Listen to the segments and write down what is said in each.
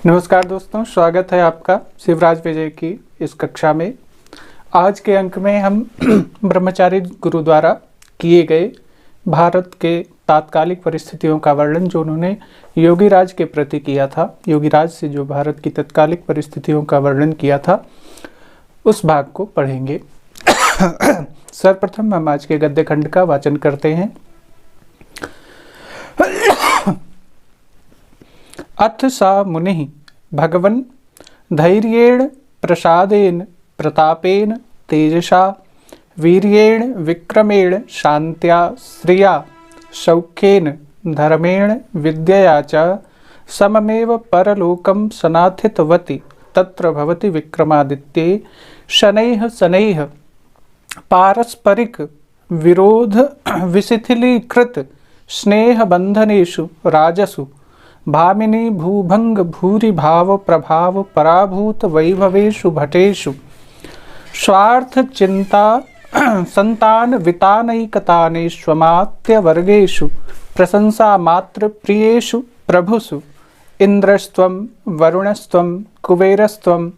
नमस्कार दोस्तों, स्वागत है आपका शिवराज विजय की इस कक्षा में। आज के अंक में हम ब्रह्मचारी गुरु द्वारा किए गए भारत के तात्कालिक परिस्थितियों का वर्णन जो उन्होंने योगीराज के प्रति किया था, योगीराज से जो भारत की तत्कालिक परिस्थितियों का वर्णन किया था, उस भाग को पढ़ेंगे। सर्वप्रथम हम आज के गद्य खंड का वाचन करते हैं। अथ सा मुनिः भगवन् धैर्येण प्रसादेन प्रतापेन तेजसा वीर्येण विक्रमेण शान्त्या श्रिया सौख्येन धर्मेण विद्यया च सममेव परलोकं सनाथितवती तत्र भवति विक्रमादित्ये शनैः शनैः पारस्परिक विरोध विशिथिलीकृत स्नेहबन्धनेषु राजसु भामिनी भूभंग भूरिभाव प्रभाव पराभूत वैभवेषु भटेषु स्वार्थ चिंता संतान वितानैकतानेष्वमात्य वर्गेषु प्रशंसा मात्र प्रियेषु प्रभुषु इंद्रस्त्वं वरुणस्त्वं कुबेरस्त्वं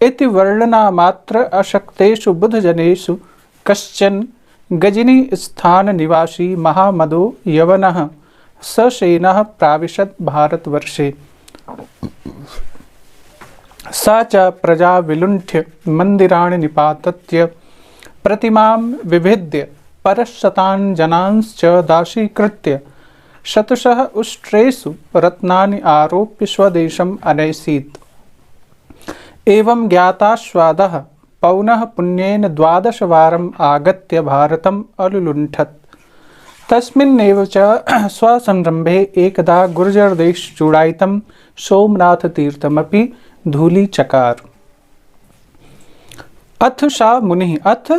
इति वर्णना मात्र अशक्तेषु बुधजनेषु कश्चन गजनी स्थान निवासी महामदो यवनः ससेनः प्राविशत् भारतवर्षे। स च प्रजा विलुण्ठ्य मंदिराणि निपात्य प्रतिमां विभिद्य परशतान् जनांश्च दासीकृत्य शतशः उष्ट्रेषु रत्नानि आरोप्य स्वदेशम् अनैसीत्। एवं ज्ञाताश्वादः पौनः पुण्येन 12 वारम् आगत्य भारतम् अलुलुण्ठत्। तस्मिन्नेव च स्वसंरम्भे एकदा गुर्जरदेशचूडायितं सोमनाथतीर्थमपि धूलीचकार। अथ सा मुनिः, अथ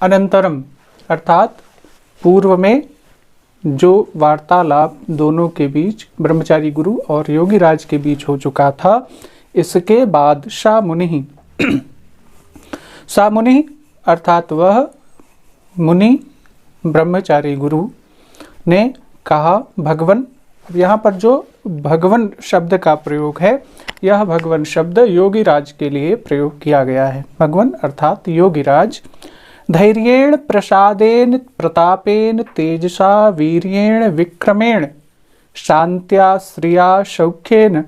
अनंतरम अर्थात पूर्व में जो वार्तालाप दोनों के बीच, ब्रह्मचारी गुरु और योगीराज के बीच हो चुका था, इसके बाद सा मुनिः, सा मुनिः अर्थात वह मुनि ब्रह्मचारी गुरु ने कहा भगवन। यहाँ पर जो भगवन शब्द का प्रयोग है, यह भगवन शब्द योगीराज के लिए प्रयोग किया गया है। भगवन अर्थात योगीराज। धैर्येण प्रसादेन प्रतापेन तेजसा वीर्येण विक्रमेण शान्त्या श्रिया सौख्येन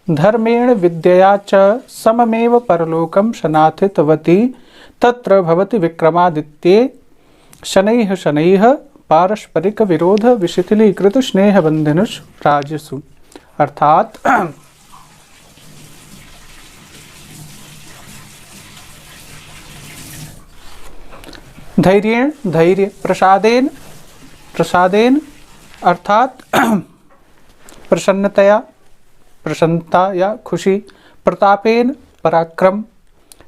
धर्मेण विद्यया च सममेव परलोकं सनाथितवती तत्र भवति विक्रमादित्ये शनैः शनैः पारस्परिक विरोध विशिथिलीकृत स्नेह बंधनुषु राजसु। अर्थात धैर्येण धैर्य, प्रसादेन प्रसादेन अर्थात प्रसन्नतया प्रसन्नता या खुशी, प्रतापेन पराक्रम,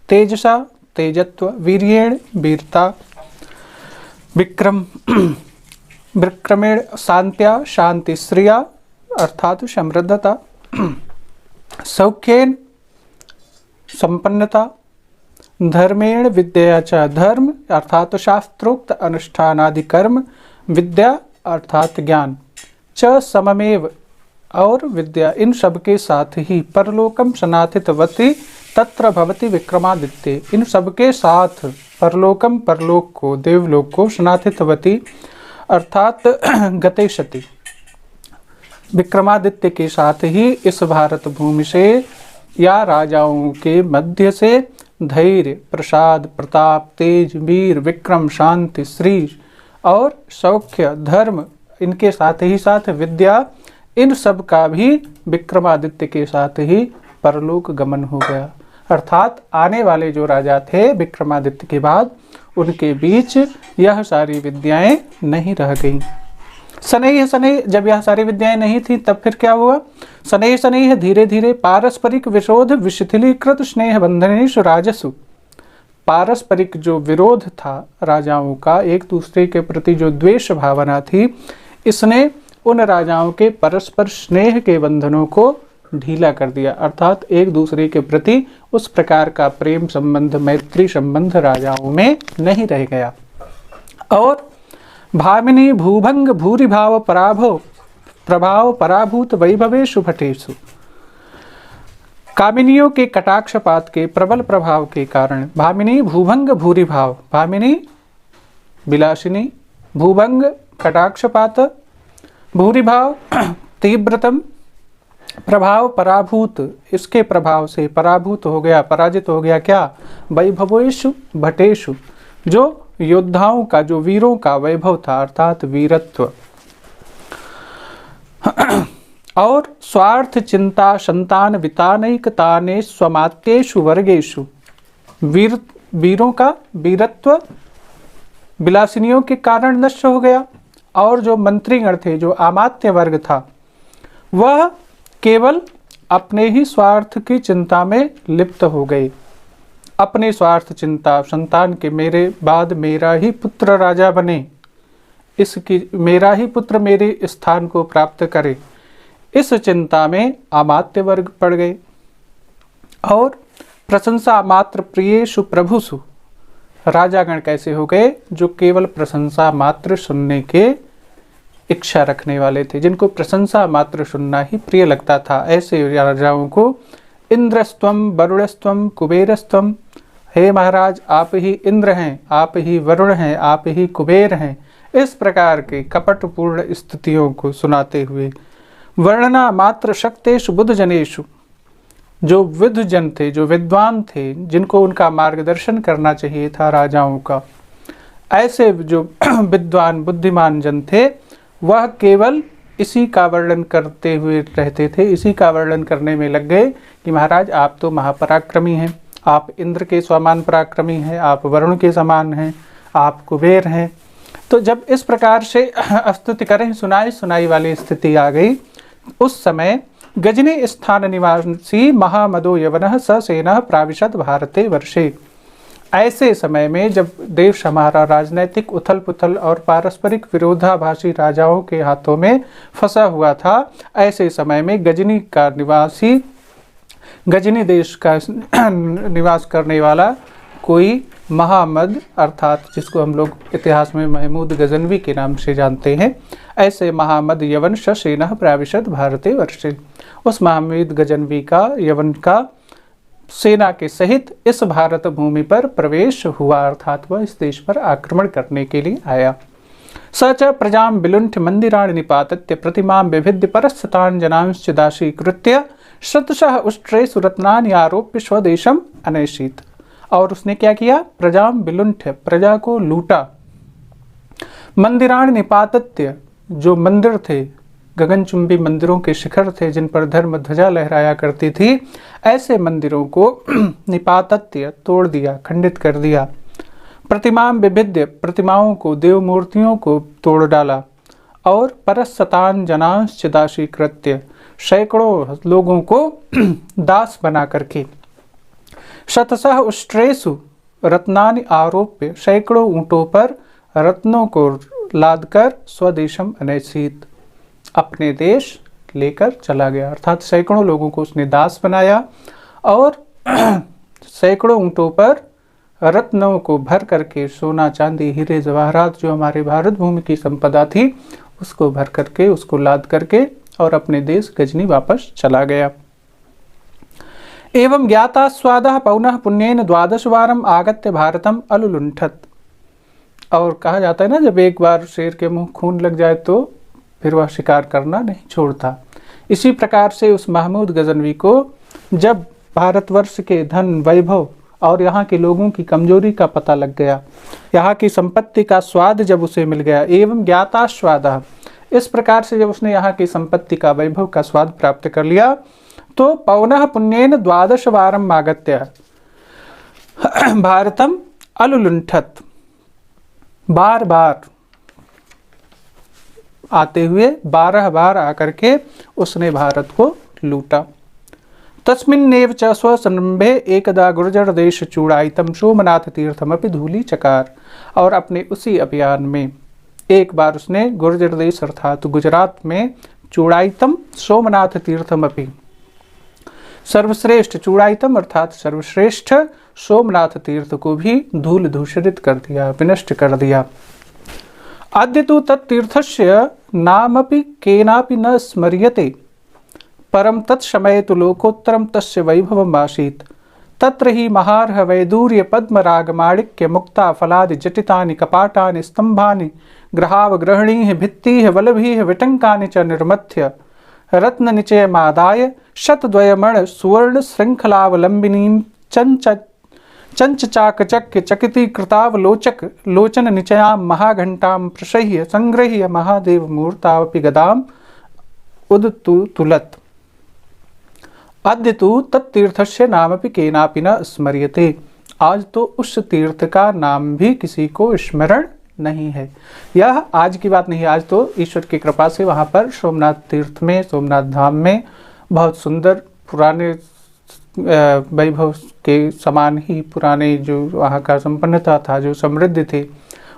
तेजसा तेजत्व, वीर्येण वीरता, विक्रम विक्रमेण शांत्या शांति, श्रिया अर्थात समृद्धता, सौख्येन संपन्नता, धर्मेण विद्या च धर्म अर्थात शास्त्रोक्त अनुष्ठानादि कर्म, विद्या अर्थात ज्ञान, च सममेव और विद्या, इन सब के साथ ही परलोकम सनाथितवती तत्र भवति विक्रमादित्य, इन सबके साथ परलोकम परलोक को, देवलोक को, सनाथितवती अर्थात गते सती, विक्रमादित्य के साथ ही इस भारत भूमि से या राजाओं के मध्य से धैर्य, प्रसाद, प्रताप, तेज, वीर, विक्रम, शांति, श्री और सौख्य, धर्म, इनके साथ ही साथ विद्या, इन सब का भी विक्रमादित्य के साथ ही परलोक गमन हो गया। अर्थात आने वाले जो राजा थे विक्रमादित्य के बाद, उनके बीच यह सारी विद्याएं नहीं रह गईं। शनैः शनैः, जब यह सारी विद्याएं नहीं थी तब फिर क्या हुआ? शनैः शनैः धीरे धीरे पारस्परिक विरोध विशिथिलीकृत स्नेह बंधनेषु राजसु, पारस्परिक जो विरोध था राजाओं का, एक दूसरे के प्रति जो द्वेष भावना थी, इसने उन राजाओं के परस्पर स्नेह के बंधनों को ढीला कर दिया। अर्थात एक दूसरे के प्रति उस प्रकार का प्रेम संबंध, मैत्री संबंध राजाओं में नहीं रह गया। और भामिनी भूभंग भूरिभाव पराभव प्रभाव पराभूत वैभवेषु भटेषु, कामिनियों के कटाक्षपात के प्रबल प्रभाव के कारण भामिनी भूभंग भूरिभाव, भामिनी विलासिनी, भूभंग कटाक्षपात, भूरिभाव तीव्रतम प्रभाव, पराभूत इसके प्रभाव से पराभूत हो गया, पराजित हो गया क्या, वैभवेषु भटेषु, जो योद्धाओं का, जो वीरों का वैभव था अर्थात वीरत्व, और स्वार्थ चिंता संतान वितानैकताने स्वमात्येषु वर्गेषु, वीरों का वीरत्व विलासिनियों के कारण नष्ट हो गया, और जो मंत्रीगण थे, जो अमात्य वर्ग था, वह केवल अपने ही स्वार्थ की चिंता में लिप्त हो गए। अपने स्वार्थ चिंता, संतान के मेरे बाद मेरा ही पुत्र राजा बने, इसकी मेरा ही पुत्र मेरे स्थान को प्राप्त करे, इस चिंता में अमात्य वर्ग पड़ गए। और प्रशंसा मात्र प्रियेषु प्रभुषु, राजागण कैसे हो गए, जो केवल प्रशंसा मात्र सुनने के इच्छा रखने वाले थे, जिनको प्रशंसा मात्र सुनना ही प्रिय लगता था। ऐसे राजाओं को इंद्रस्त्वम वरुणस्त्वम कुबेरस्त्वम, हे महाराज आप ही इंद्र हैं, आप ही वरुण हैं, आप ही कुबेर हैं, इस प्रकार के कपटपूर्ण स्थितियों को सुनाते हुए वर्णना मात्र शक्तेषु बुद्ध जनेषु, जो विद्ध जन थे, जो विद्वान थे, जिनको उनका मार्गदर्शन करना चाहिए था राजाओं का, ऐसे जो विद्वान बुद्धिमान जन थे, वह केवल इसी का वर्णन करते हुए रहते थे, इसी का वर्णन करने में लग गए कि महाराज आप तो महापराक्रमी हैं, आप इंद्र के समान पराक्रमी हैं, आप वरुण के समान हैं, आप कुबेर हैं। तो जब इस प्रकार से स्तुति करें, सुनाई सुनाई वाली स्थिति आ गई, उस समय गजनी स्थान निवासी महामदो यवनः ससेनः प्राविशत भारते वर्षे, ऐसे समय में जब देश हमारा राजनैतिक उथल पुथल और पारस्परिक विरोधाभासी राजाओं के हाथों में फंसा हुआ था, ऐसे समय में गजनी का निवासी, गजनी देश का निवास करने वाला कोई महामद, अर्थात जिसको हम लोग इतिहास में महमूद गजनवी के नाम से जानते हैं, ऐसे महामद यवन ससेनः प्राविशत भारते वर्षे, उस महामद गजनवी का, यवन का सेना के सहित इस भारत भूमि पर प्रवेश हुआ, अर्थात वह इस देश पर आक्रमण करने के लिए आया। स च प्रजां विलुण्ठ्य मंदिराणि निपात्य प्रतिमां विभिद्य परस्तान् जनांश्च दासीकृत्य शतशः उष्ट्रेषु रत्नानि आरोप्य स्वदेशम अनैषीत्। और उसने क्या किया, प्रजां विलुण्ठ्य, प्रजा को लूटा, मंदिराणि निपात्य, जो मंदिर थे, गगनचुंबी मंदिरों के शिखर थे जिन पर धर्म ध्वजा लहराया करती थी, ऐसे मंदिरों को निपात्य, तोड़ दिया, खंडित कर दिया। प्रतिमां विभिद्य, प्रतिमाओं को, देव मूर्तियों को तोड़ डाला। और परस्तान् जनांश्च दासीकृत्य, सैकड़ों लोगों को दास बना करके। शतशः उष्ट्रेषु रत्नानि आरोप्य, सैकड़ों ऊंटों पर रत्नों को लादकर स्वदेशम अनैषीत्, अपने देश लेकर चला गया, अर्थात सैकड़ों लोगों को उसने दास बनाया और सैकड़ों ऊंटों पर रत्नों को भर करके, सोना चांदी हीरे जवाहरात जो हमारे भारत भूमि की संपदा थी, उसको भर करके, उसको लाद करके और अपने देश गजनी वापस चला गया। एवं ज्ञाता स्वादः पौनः पुण्येन द्वादशवारम आगत्य भारतम अलुलुण्ठत। और कहा जाता है ना, जब एक बार शेर के मुंह खून लग जाए तो फिर वह शिकार करना नहीं छोड़ता। इसी प्रकार से उस महमूद गजनवी को जब भारतवर्ष के धन वैभव और यहाँ के लोगों की कमजोरी का पता लग गया, यहाँ की संपत्ति का स्वाद जब उसे मिल गया, एवं ज्ञाता स्वादः, इस प्रकार से जब उसने यहाँ की संपत्ति का, वैभव का स्वाद प्राप्त कर लिया, तो पौनः पुण्येन द्वादशवारम आगत्य भारतम अलुलुण्ठत, बार बार आते हुए 12 बार आकर के उसने भारत को लूटा। तस्मिन्नेव च स्वसंरम्भे एकदा गुर्जर देश चूड़ायितम सोमनाथ तीर्थमपि धूलि चकार। और अपने उसी अभियान में एक बार उसने गुर्जर देश अर्थात गुजरात में चूड़ायितम सोमनाथ तीर्थमपि, सर्वश्रेष्ठ चूड़ायितम अर्थात सर्वश्रेष्ठ सोमनाथ तीर्थ को भी धूल दूषित कर दिया, विनष्ट कर दिया। अद्य तु तत्तीर्थस्य नामपि केनापि न स्मर्यते परम तत्समये तु लोकोत्तरम तस्य वैभवम् आसीत्। तत्र हि महार्ह वैदूर्य पद्मराग माणिक्य मुक्ता फलादि जटितानि कपाटानि स्तंभानि ग्रहावग्रहणीः भित्तिः वल्लभीः विटंकानि च निर्मथ्य रत्न निचयमादाय शतद्वयमण सुवर्ण श्रृंखलावलंबिनीं चंचचाकचक्य चकितीकृतावलोचक लोचन निचयां महाघंटां प्रसह्य संगृह्य महादेव मूर्तावपि गदाम् उदतुलत्। अद्य तु तत्तीर्थस्य नामपि केनापि न स्मर्यते। आज तो उस तीर्थ का नाम भी किसी को स्मरण नहीं है। यह आज की बात नहीं है, आज तो ईश्वर की कृपा से वहाँ पर सोमनाथ तीर्थ में, सोमनाथ धाम में बहुत सुंदर पुराने वैभव के समान ही पुराने जो वहाँ का संपन्नता था, जो समृद्धि थी,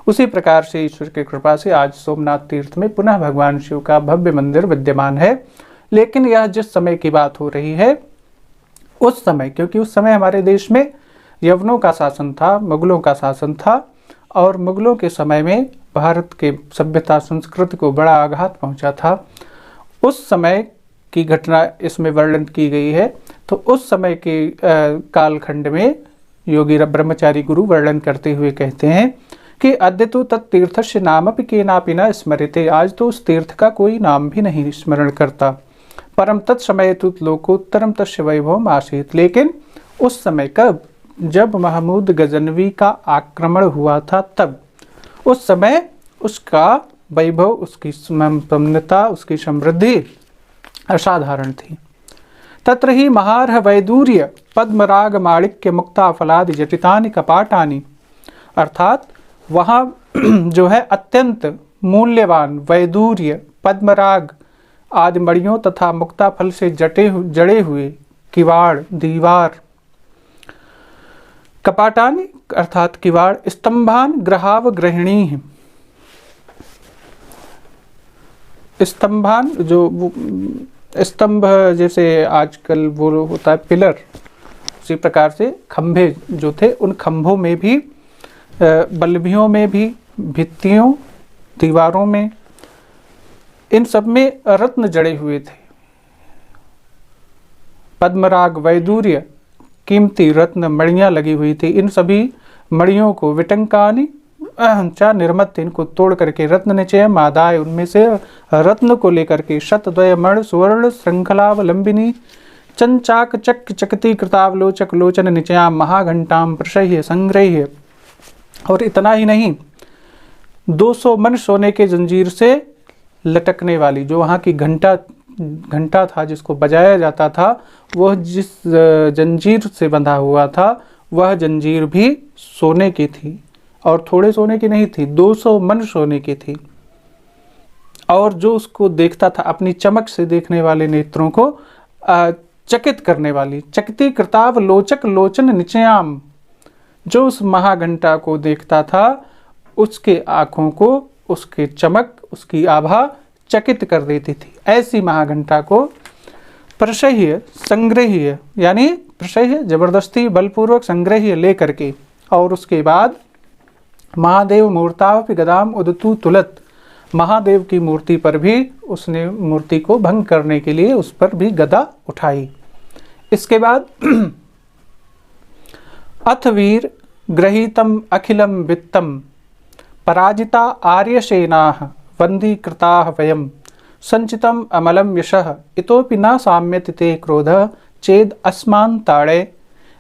उसी प्रकार से ईश्वर की कृपा से आज सोमनाथ तीर्थ में पुनः भगवान शिव का भव्य मंदिर विद्यमान है। लेकिन यह जिस समय की बात हो रही है उस समय, क्योंकि उस समय हमारे देश में यवनों का शासन था, मुगलों का शासन था, और मुगलों के समय में भारत के सभ्यता संस्कृति को बड़ा आघात पहुंचा था। उस समय की घटना इसमें वर्णन की गई है। तो उस समय के कालखंड में योगी ब्रह्मचारी गुरु वर्णन करते हुए कहते हैं कि अद्य तु तत्तीर्थस्य नामपि केनापि न स्मर्यते। आज तो उस तीर्थ का कोई नाम भी नहीं स्मरण करता। परम तत्समये तु लोकोत्तरम तस्य वैभवम् आसीत्। लेकिन उस समय कब? जब महमूद गजनवी का आक्रमण हुआ था, तब उस समय उसका वैभव, उसकी संपन्नता, उसकी समृद्धि असाधारण थी। तत्र ही महार्ह वैदूर्य पद्मराग माणिक्य मुक्ता फलादि जटितानि कपाटानि, अर्थात वहाँ जो है अत्यंत मूल्यवान वैदूर्य, पद्मराग आदि मणियों तथा मुक्ता फल से जड़े हुए किवाड़, दीवार, कपाटानि अर्थात किवाड़, स्तंभान ग्रहावग्रहिणी, स्तंभान जो स्तंभ जैसे आजकल वो होता है पिलर, उसी प्रकार से खंभे जो थे, उन खंभों में भी, बल्लभियों में भी, भित्तियों, दीवारों में, इन सब में रत्न जड़े हुए थे। पद्मराग, वैदूर्य, कीमती रत्न मणियां लगी हुई थी। इन सभी मणियों को विटंकानि चा निर्मत, इनको तोड़ करके रत्न निचय मादाय, उनमें से रत्न को लेकर के शतद्वय मण सुवर्ण श्रृंखलावलंबिनी चंचाक चक चकती कृतावलोचक लोचन निचया महाघंटाम प्रसह्य संग्रह्य। और इतना ही नहीं, 200 मन सोने के जंजीर से लटकने वाली, जो वहाँ की घंटा था जिसको बजाया जाता था, वह जिस जंजीर से बंधा हुआ था वह जंजीर भी सोने की थी, और थोड़े सोने की नहीं थी, 200 मन सोने की थी। और जो उसको देखता था, अपनी चमक से देखने वाले नेत्रों को चकित करने वाली, चकिती कृताव लोचक लोचन निचयाम, जो उस महाघंटा को देखता था उसके आँखों को उसके चमक, उसकी आभा चकित कर देती थी। ऐसी महाघंटा को प्रसह्य संग्रह्य, यानी प्रसह्य जबरदस्ती बलपूर्वक संग्रह्य ले करके, और उसके बाद महादेव मूर्तावपि गदाम उदतु तुलत, महादेव की मूर्ति पर भी उसने मूर्ति को भंग करने के लिए उस पर भी गदा उठाई। इसके बाद अथ वीर गृहीतम अखिलम वित्तम पराजिता आर्यसेनाः वंदीकृताः वयं संचितम अमलम यशः इतोपि न साम्यति ते क्रोधः चेद अस्मान् ताड़े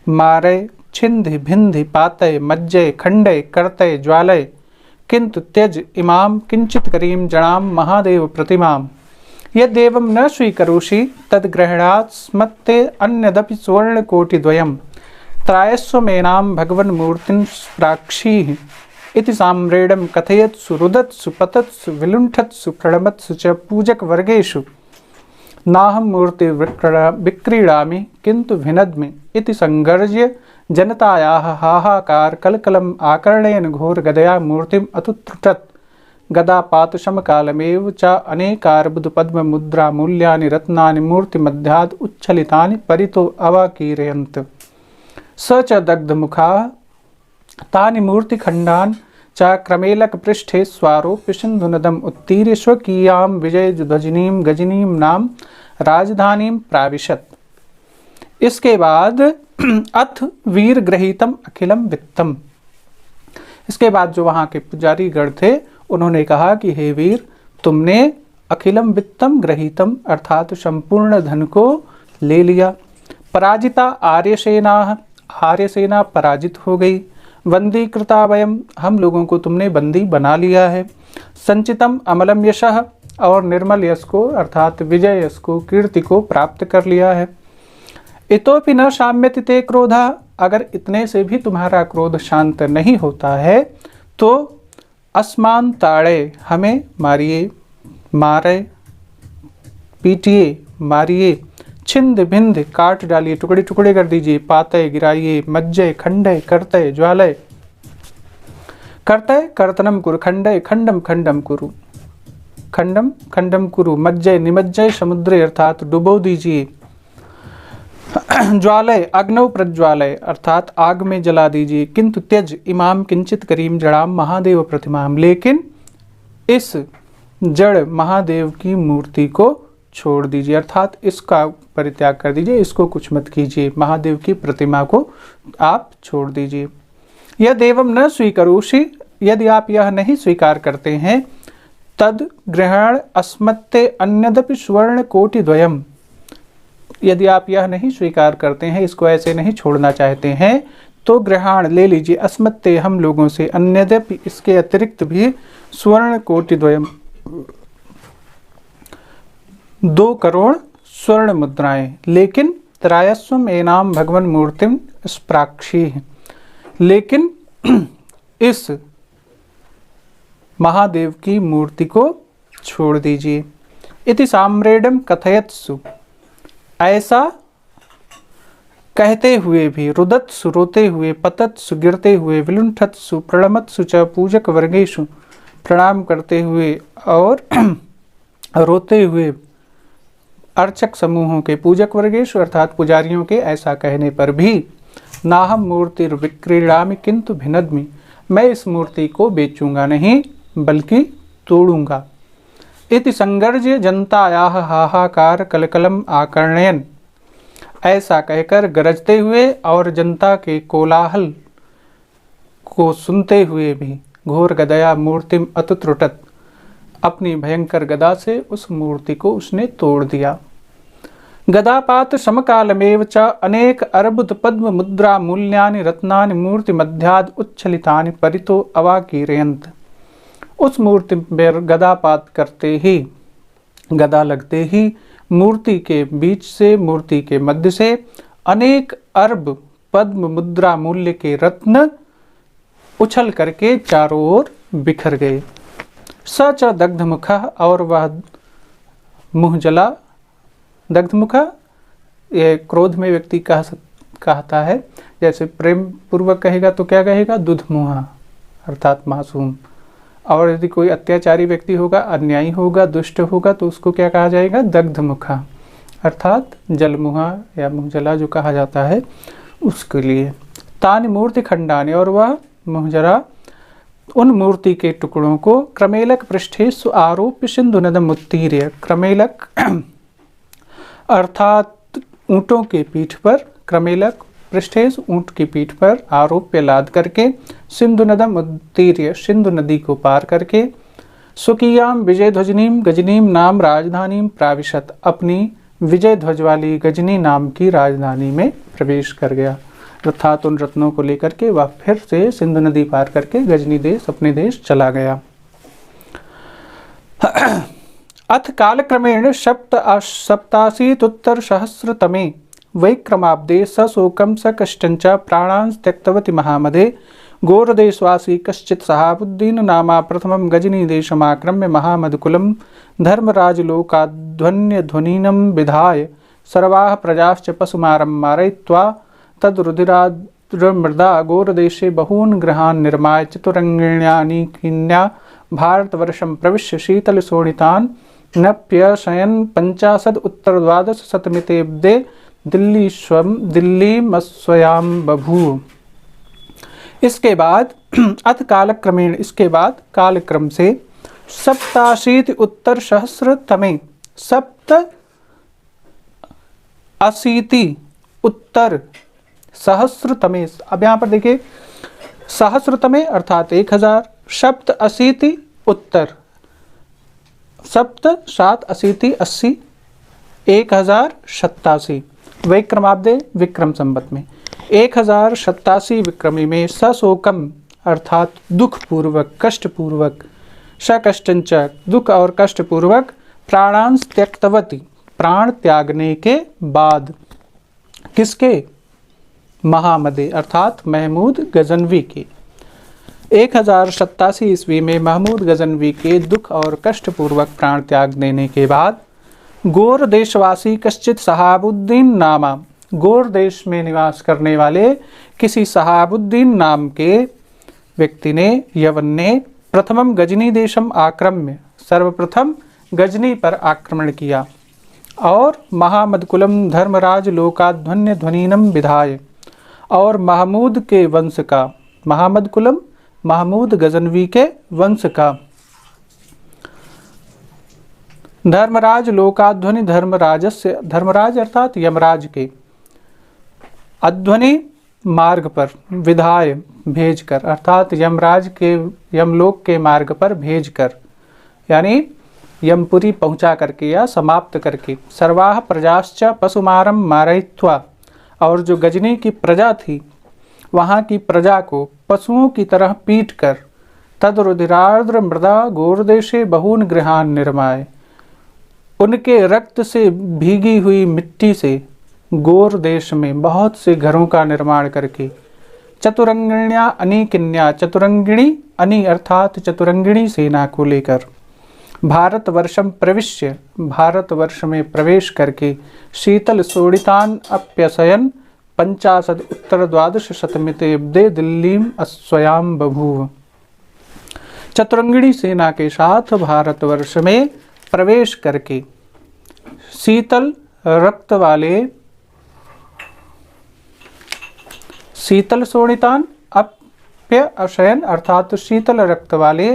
मारे छिन्धि भिन्धि पातय मज्जय खंडय कर्तय ज्वालय किंतु त्यज इमाम किंचित करीम जनाम महादेव प्रतिमाम यद्देवं न स्वीकरोषि तद्ग्रहणात् स्मत्ते अन्यदपि सुवर्णकोटिद्वयम् त्रायस्वमेनां भगवन् मूर्तिं प्राक्षीः इति साम्रेडं कथयत्सु रुदत्सु पतत्सु विलुण्ठत्सु प्रणमत्सु च पूजक वर्गेषु नाहं मूर्ति विक्रीडामि किंतु भिनद्मि इति संगर्ज्य जनतायाः हाहाकार कलकलम् आकर्णयन् घोर गदया मूर्तिम् अतुत्रुटत्। गदापातशमकालमेव च अनेकार्बुद पद्म मुद्रा मूल्यानि रत्नानि मूर्तिमध्याद् उच्छलितानि परितो अवाकीरयन्त। स च दग्धमुखाः तानि मूर्तिखण्डान् च क्रमेलक पृष्ठे स्वारोप्य सिन्धुनदम् उत्तीर्य स्वकीयां विजयध्वजिनीं गजनीं नाम राजधानीं प्राविशत्। इसके बाद अथ वीर गृहीतम अखिलम वित्तम। इसके बाद जो वहाँ के पुजारी गण थे उन्होंने कहा कि हे वीर, तुमने अखिलम वित्तम गृहीतम अर्थात संपूर्ण धन को ले लिया। पराजिता आर्यसेना, आर्यसेना पराजित हो गई। बंदी कृता वयम, हम लोगों को तुमने बंदी बना लिया है। संचितम अमलम यशः, और निर्मल यश को अर्थात विजय यश को, कीर्ति को प्राप्त कर लिया है। इतोपि न शाम्यति ते क्रोधा, अगर इतने से भी तुम्हारा क्रोध शांत नहीं होता है तो अस्मान ताड़े, हमें मारिए, मारे, पीटिए, मारिए, छिंद भिंद, काट डालिए, टुकड़े टुकड़े कर दीजिए, पाते गिराइए, मज्जय खंडय करते ज्वालय, करते कर्तनम कुरु, खंडय खंडम खंडम कुरु, खंडम खंडम कुरु, मज्जय निमज्जय समुद्रे अर्थात डुबो दीजिए, ज्वालय अग्नौ प्रज्वालय अर्थात आग में जला दीजिए। किंतु त्यज इमाम किंचित करीम जड़ाम महादेव प्रतिमाम, लेकिन इस जड़ महादेव की मूर्ति को छोड़ दीजिए, अर्थात इसका परित्याग कर दीजिए, इसको कुछ मत कीजिए, महादेव की प्रतिमा को आप छोड़ दीजिए। यद एवं न स्वीकरोषि, यदि आप यह नहीं स्वीकार करते हैं, तद ग्रहण अस्मत्ते अन्यदपि स्वर्ण कोटि द्वयम, यदि आप यह नहीं स्वीकार करते हैं, इसको ऐसे नहीं छोड़ना चाहते हैं, तो ग्रहण ले लीजिए अस्मत्ते, हम लोगों से, अन्यदपि इसके अतिरिक्त भी, स्वर्ण कोटि द्वयम 2 करोड़ स्वर्ण मुद्राएं, लेकिन त्रायस्वम एनाम भगवन मूर्तिम स्प्राक्षी, लेकिन इस महादेव की मूर्ति को छोड़ दीजिए। इति साम्रेडम कथयत्सु, ऐसा कहते हुए भी, रुदत्सु रोते हुए, पतत्सु गिरते हुए, विलुंठत्सु प्रणमत्सु च पूजक वर्गेषु, प्रणाम करते हुए और रोते हुए अर्चक समूहों के, पूजक वर्गेषु अर्थात पुजारियों के ऐसा कहने पर भी, नाहम मूर्ति विक्रीड़ामि किंतु भिनद्मि, मैं इस मूर्ति को बेचूंगा नहीं बल्कि तोड़ूंगा। इति संगर्ज्य जनतायाः हाहाकार कलकलम आकर्णयन, ऐसा कहकर गरजते हुए और जनता के कोलाहल को सुनते हुए भी, घोर गदया मूर्तिम अतुत्रुटत, अपनी भयंकर गदा से उस मूर्ति को उसने तोड़ दिया। गदापात समकालमेव च अनेक अर्बुद पद्म मुद्रा मूल्यानि रत्नानि मूर्ति मध्याद उच्छलितानि परितो अवाकीरयंत, उस मूर्ति पर गदापात करते ही, गदा लगते ही मूर्ति के बीच से, मूर्ति के मध्य से अनेक अर्ब पद्म मुद्रा मूल्य के रत्न उछल करके चारों ओर बिखर गए। सच दग्धमुखा, और वह मुँह जला, दग्धमुखा ये क्रोध में व्यक्ति कहता है, जैसे प्रेम पूर्वक कहेगा तो क्या कहेगा, दुधमुहा अर्थात मासूम, और यदि कोई अत्याचारी व्यक्ति होगा, अन्यायी होगा, दुष्ट होगा तो उसको क्या कहा जाएगा, दग्धमुखा अर्थात जलमुहा या मुँहजला जो कहा जाता है उसके लिए। तानि मूर्ति खंडानि, और वह मुँहजरा उन मूर्ति के टुकड़ों को क्रमेलक पृष्ठेषु आरोप्य सिंधु नदम उत्तीर्य, क्रमेलक अर्थात ऊँटों के पीठ पर, क्रमेलक पृष्ठेष ऊँट की पीठ पर आरोप्य लाद करके, सिंधु नदम उत्तीर्य सिंधु नदी को पार करके, सुकियाम विजय ध्वजनीम गजनीम नाम राजधानीम प्राविशत, अपनी विजय ध्वज वाली गजनी नाम की राजधानी में प्रवेश कर गया, अर्थात उन रत्नों को लेकर के वह फिर से सिंधु नदी पार करके गजनी देश, अपने देश चला गया। अथ कालक्रमेण सप्ताशीतुत्तर सहस्रतमे वैक्रमाब्दे सशोकं सकष्टञ्च प्राणान् त्यक्तवती महामदे गोरदेशवासी कश्चित् सहाबुद्दीन नामा प्रथमं गजनीदेशमाक्रम्य महामदकुलं धर्मराजलोकाध्वन्यध्वनिनं विधाय सर्वाः प्रजाश्च पशुमारं मारयित्वा तद्रुधिराद्रमृदा गोरदेशे बहून् गृहान् निर्माय चतुरङ्गिण्यानीकिन्या भारतवर्षं प्रविश्य शीतलशोणितान् नप्यशयन् 50 उत्तर 12 शतमितेब्दे दिल्लीमस्वयां बभूव। इसके बाद अथ कालक्रमेण, इसके बाद कालक्रम से 87 उत्तर सहस्रतमे, 7 अशीति उत्तर सहस्रतमे, अब यहाँ पर देखिए सहस्रतमे अर्थात 1000, सप्त अशीति उत्तर, सप्त 7 अशीति 80, 1087 वैक्रमाब्दे विक्रम संवत में 1087 विक्रमी में सशोकम अर्थात दुख पूर्वक कष्ट पूर्वक, सकष्टंच दुख और कष्ट पूर्वक, प्राणांश त्यक्तवती प्राण त्यागने के बाद, किसके? महामदे अर्थात महमूद गजनवी के। 1087 ईस्वी में महमूद गजनवी के दुख और कष्ट पूर्वक प्राण त्याग देने के बाद गोर देशवासी कश्चित सहाबुद्दीन नामा, गोर देश में निवास करने वाले किसी सहाबुद्दीन नाम के व्यक्ति ने, यवन ने, प्रथमम गजनी देशम आक्रम्य, सर्वप्रथम गजनी पर आक्रमण किया और महामदकुलम धर्मराज लोकाध्वन्य ध्वनिनम विधाय, और महमूद के वंश का, महामदकुलम महमूद गजनवी के वंश का, धर्मराज लोकाध्वनि धर्मराजस्य, धर्मराज अर्थात यमराज के, अध्वनि मार्ग पर, विधाय भेजकर अर्थात यमराज के यमलोक के मार्ग पर भेजकर, यानी यमपुरी पहुंचा करके या समाप्त करके, सर्वाह प्रजाश्च पशुमारम मारयित्वा, और जो गजनी की प्रजा थी वहाँ की प्रजा को पशुओं की तरह पीट कर, तद रुधिरार्द्र मृदा गोरदेशे बहून गृहान निर्माय, उनके रक्त से भीगी हुई मिट्टी से गोर देश में बहुत से घरों का निर्माण करके, चतुरंगिण्या अनिकिन्या, चतुरंगिणी अनि अर्थात चतुरंगिणी सेना को लेकर, भारतवर्षम प्रविश्य, भारतवर्ष में प्रवेश करके, शीतल शोणितान अप्यसयन 50 उत्तर 12 शतमिते अब्दे दिल्लीम अस्वयाम बभूव, चतुरंगिणी सेना के साथ भारतवर्ष में प्रवेश करके शीतल रक्त वाले, शीतल शोणितान अप्य अशयन अर्थात शीतल रक्त वाले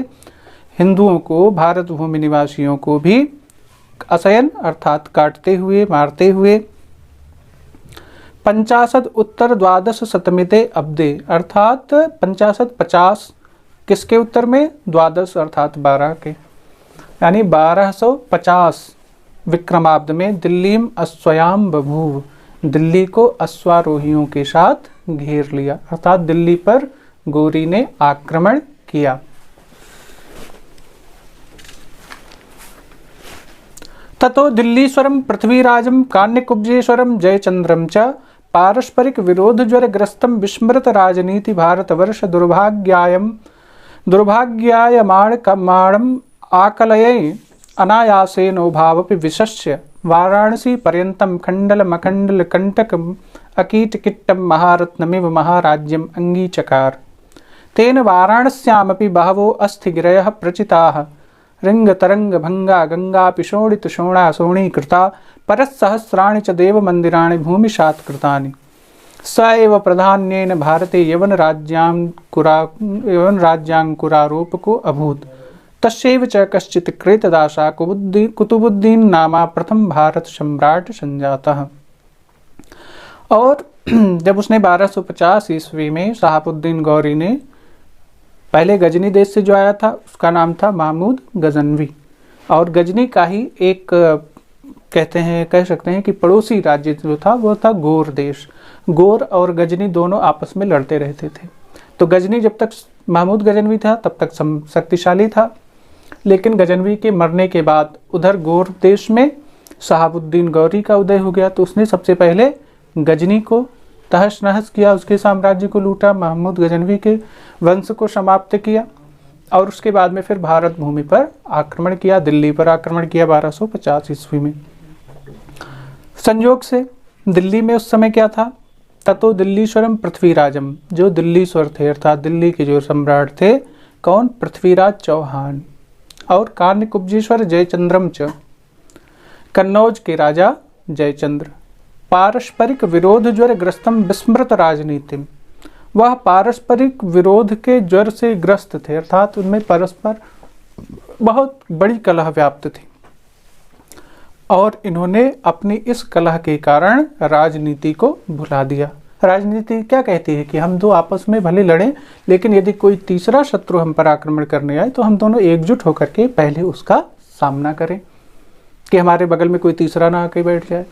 हिंदुओं को, भारत भूमि निवासियों को भी असयन अर्थात काटते हुए, मारते हुए, 50 उत्तर 12 शतमिते अब्दे अर्थात 50 किसके उत्तर में? 12 अर्थात 12 के, यानी 1250 विक्रमाब्द में दिल्लीम अश्वयाम बभूव, दिल्ली को अश्वारोहियों के साथ घेर लिया अर्थात दिल्ली पर गोरी ने आक्रमण किया। ततो दिल्लीश्वरम पृथ्वीराजम कान्यकुब्जेश्वरम जयचंद्रम च पारस्परिक विरोध ज्वर ग्रस्तम विस्मृत राजनीति भारतवर्ष दुर्भाग्यायमाण कमाणम आकलये अनायासेनोभावपि विशस्य वाराणसी पर्यंतम खंडल मखंडल कंटकम अकीटकिट्टम महारत्नमिव महाराज्यम अंगीचकार, तेन वाराणस्यामपि बहवो अस्थिगिरयः प्रचिताः, रिंग तरंग भंगा गंगा पिशोणित शोणा शोणीकृता, परस्सहस्राणि च देव मंदिराणि भूमिशात्कृतानि, स एव प्रधान्येन भारते यवन राज्यांकुरारोपको अभूत्, तस्यैव च कश्चित् क्रेतदासा कुतुबुद्दीन नामा प्रथम भारत सम्राट संजातः। और जब उसने 1250 ईस्वी में शहाबुद्दीन गौरी ने पहले गजनी देश से जो आया था उसका नाम था महमूद गजनवी, और गजनी का ही एक कह सकते हैं कि पड़ोसी राज्य जो था वो था गोर देश। गोर और गजनी दोनों आपस में लड़ते रहते थे। तो गजनी जब तक महमूद गजनवी था तब तक शक्तिशाली था, लेकिन गजनवी के मरने के बाद उधर गोर देश में शहाबुद्दीन गौरी का उदय हो गया, तो उसने सबसे पहले गजनी को तहस नहस किया, उसके साम्राज्य को लूटा, महमूद गजनवी के वंश को समाप्त किया, और उसके बाद में फिर भारत भूमि पर आक्रमण किया, दिल्ली पर आक्रमण किया 1250 ईस्वी में। संयोग से दिल्ली में उस समय क्या था? ततो दिल्लीश्वरम पृथ्वीराजम, जो दिल्लीश्वर थे अर्थात दिल्ली के जो सम्राट थे, कौन? पृथ्वीराज चौहान, और कान्यकुब्जेश्वर जयचंद्रम च, कन्नौज के राजा जयचंद्र, पारस्परिक विरोध ज्वर ग्रस्तम विस्मृत राजनीतिम, वह पारस्परिक विरोध के ज्वर से ग्रस्त थे अर्थात उनमें परस्पर बहुत बड़ी कलह व्याप्त थी। और इन्होंने अपनी इस कलह के कारण राजनीति को भुला दिया। राजनीति क्या कहती है कि हम दो आपस में भले लड़ें, लेकिन यदि कोई तीसरा शत्रु हम पर आक्रमण करने आए तो हम दोनों एकजुट होकर के पहले उसका सामना करें, कि हमारे बगल में कोई तीसरा ना आके बैठ जाए।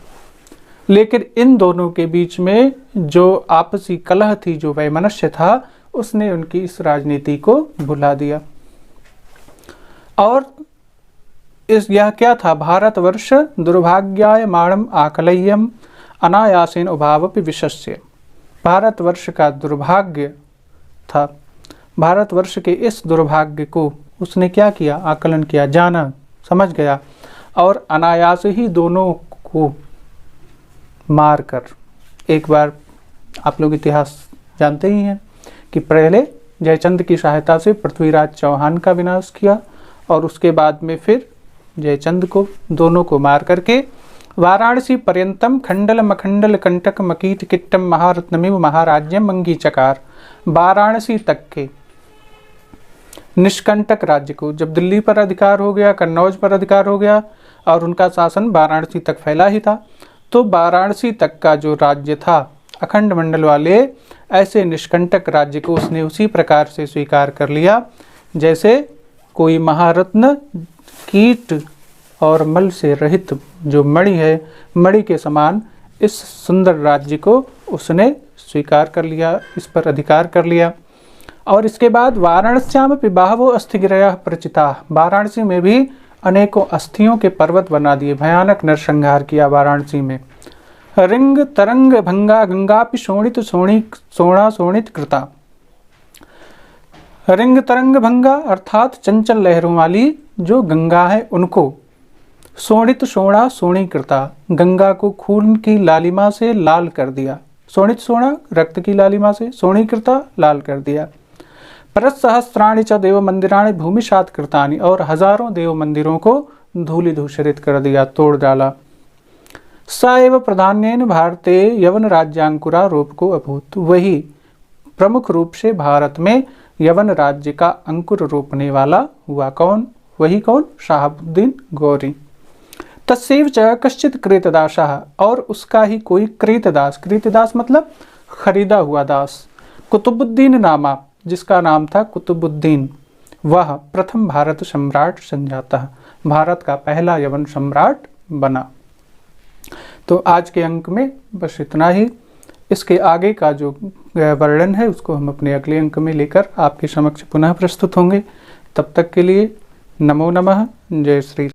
लेकिन इन दोनों के बीच में जो आपसी कलह थी, जो वैमनस्य था, उसने उनकी इस राजनीति को भुला दिया। और यह क्या था? भारतवर्ष दुर्भाग्यायमाणम आकलय्यम अनायासेन उभावपि विशस्य। भारतवर्ष का दुर्भाग्य था। भारतवर्ष के इस दुर्भाग्य को उसने क्या किया? आकलन किया, जाना, समझ गया, और अनायास ही दोनों को मारकर, एक बार आप लोग इतिहास जानते ही हैं कि पहले जयचंद की सहायता से पृथ्वीराज चौहान का विनाश किया, और उसके बाद में फिर जयचंद को, दोनों को मार करके वाराणसी पर्यंतम खंडल मखंडल कंटक मकीट किट्टम महारत्नमिव महाराज्यम अंगी चकार। वाराणसी तक के निष्कंटक राज्य को, जब दिल्ली पर अधिकार हो गया, कन्नौज पर अधिकार हो गया और उनका शासन वाराणसी तक फैला ही था, तो वाराणसी तक का जो राज्य था अखंड मंडल वाले, ऐसे निष्कंटक राज्य को उसने उसी प्रकार से स्वीकार कर लिया जैसे कोई महारत्न कीट और मल से रहित जो मणि है, मणि के समान इस सुंदर राज्य को उसने स्वीकार कर लिया, इस पर अधिकार कर लिया। और इसके बाद वाराणस्याम बहवो अस्थिगिरयः प्रचिता। वाराणसी में भी अनेकों अस्थियों के पर्वत बना दिए, भयानक नरसंहार किया वाराणसी में। रिंग तरंग भंगा गंगापि शोणित सोणा शोणित कृता। रिंग तरंग भंगा अर्थात चंचल लहरों वाली जो गंगा है उनको, शोणित सोणा सोणी कृता, गंगा को खून की लालिमा से लाल कर दिया। शोणित सोणा रक्त की लालिमा से, सोणी कृता लाल कर दिया। परसहस्राणि च देव मंदिराणि भूमिशात कृतानि, और हजारों देव मंदिरों को धूलि धूसरित कर दिया, तोड़ डाला। स एव प्रधान्येन भारते यवन राज्यांकुरारोप को अभूत। वही प्रमुख रूप से भारत में यवन राज्य का अंकुर रोपने वाला हुआ। कौन? वही कौन? शहाबुद्दीन गौरी। तस्सैव च कश्चित कृतदासः, और उसका ही कोई कृतदास, कृतदास मतलब खरीदा हुआ दास, कुतुबुद्दीन नामा, जिसका नाम था कुतुबुद्दीन, वह प्रथम भारत सम्राट संजातः, भारत का पहला यवन सम्राट बना। तो आज के अंक में बस इतना ही। इसके आगे का जो वर्णन है उसको हम अपने अगले अंक में लेकर आपके समक्ष पुनः प्रस्तुत होंगे। तब तक के लिए नमो नमः। जय श्री